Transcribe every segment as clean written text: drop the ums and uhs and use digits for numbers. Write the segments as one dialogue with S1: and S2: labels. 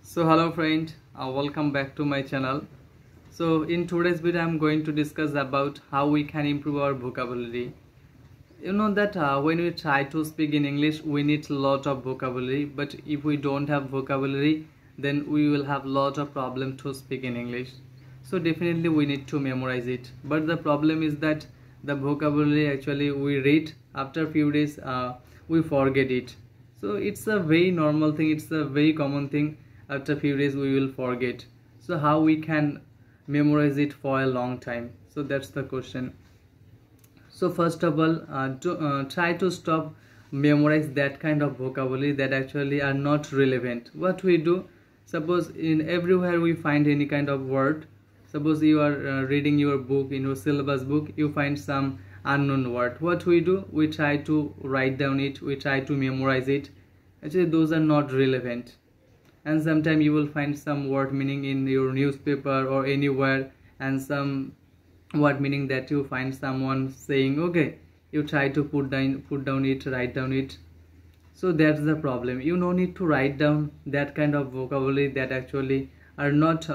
S1: So hello friend, welcome back to my channel. So in today's video I'm going to discuss about how we can improve our vocabulary. You know that when we try to speak in English we need a lot of vocabulary, but if we don't have vocabulary then we will have lot of problem to speak in English. So definitely we need to memorize it, but the problem is that the vocabulary actually we read after a few days we forget it. So it's a very normal thing, it's a very common thing. After a few days we will forget. So how we can memorize it for a long time? So that's the question. So first of all, try to stop memorize that kind of vocabulary that actually are not relevant. What we do, suppose in everywhere we find any kind of word. Suppose you are reading your book, in your syllabus book, you find some unknown word. What we do, we try to write down it, we try to memorize it. Actually those are not relevant. And sometimes you will find some word meaning in your newspaper or anywhere, and some word meaning that you find someone saying, okay, you try to put down it, write down it. So that's the problem. You no need to write down that kind of vocabulary that actually are not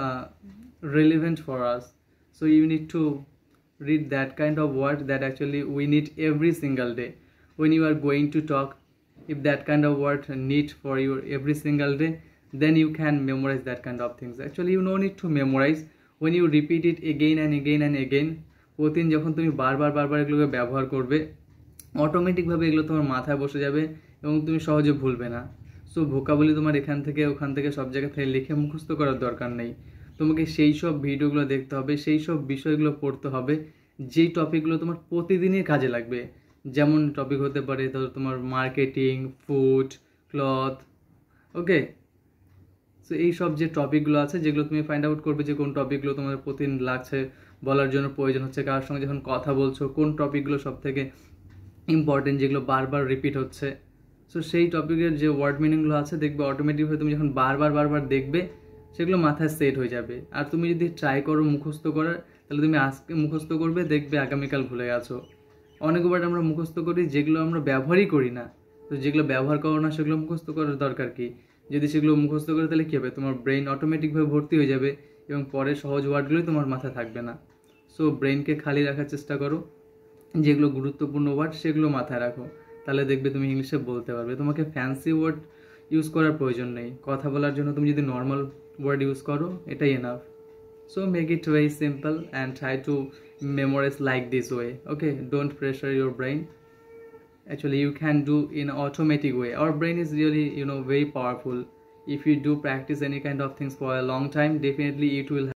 S1: relevant for us. So you need to read that kind of word that actually we need every single day. When you are going to talk, if that kind of word need for you every single day, then you can memorize that kind of things. Actually you no need to memorize. When you repeat it again and again and again, প্রতিদিন যখন তুমি বারবার এগুলোকে ব্যবহার করবে, অটোমেটিকভাবে এগুলো তোমার মাথায় বসে যাবে এবং তুমি সহজে ভুলবে না। সো ভোকাবুলারি তোমার এখান থেকে ওখান থেকে সব জায়গা থেকে লিখে মুখস্থ করার দরকার নেই। তোমাকে সেই সব ভিডিওগুলো দেখতে হবে, সেই সব বিষয়গুলো পড়তে হবে যেই টপিকগুলো তোমার প্রতিদিনই কাজে লাগবে। যেমন টপিক হতে পারে ধরো তোমার মার্কেটিং, ফুড, ক্লথ, ওকে। সো এই সব যে টপিকগুলো আছে যেগুলো তুমি ফাইন্ড আউট করবে যে কোন টপিকগুলো তোমাদের প্রতিদিন লাগছে বলার জন্য প্রয়োজন হচ্ছে, কারোর সঙ্গে যখন কথা বলছো কোন টপিকগুলো সব থেকে ইম্পর্টেন্ট যেগুলো বারবার রিপিট হচ্ছে। সো সেই টপিকের যে ওয়ার্ড মিনিংগুলো আছে দেখবে অটোমেটিকভাবে তুমি যখন বারবার দেখবে সেগুলো মাথায় সেট হয়ে যাবে। আর তুমি যদি ট্রাই করো মুখস্থ করার, তাহলে তুমি আজকে মুখস্থ করবে, দেখবে আগামীকাল ভুলে গেছো। অনেক ওয়ার্ড আমরা মুখস্থ করি যেগুলো আমরা ব্যবহারই করি না। তো যেগুলো ব্যবহার করো না সেগুলো মুখস্থ করার দরকার কি? যদি সেগুলো মুখস্থ করে তাহলে কী হবে, তোমার ব্রেন অটোমেটিকভাবে ভর্তি হয়ে যাবে এবং পরে সহজ ওয়ার্ডগুলোই তোমার মাথায় থাকবে না। সো ব্রেনকে খালি রাখার চেষ্টা করো, যেগুলো গুরুত্বপূর্ণ ওয়ার্ড সেগুলো মাথায় রাখো, তাহলে দেখবে তুমি ইংলিশে বলতে পারবে। তোমাকে ফ্যান্সি ওয়ার্ড ইউজ করার প্রয়োজন নেই, কথা বলার জন্য তুমি যদি নর্মাল ওয়ার্ড ইউজ করো এটাই enough. So make it very simple and try to memorize like this way. Okay, don't pressure your brain. Actually you can do in automatic way. Our brain is really very powerful. If you do practice any kind of things for a long time, definitely it will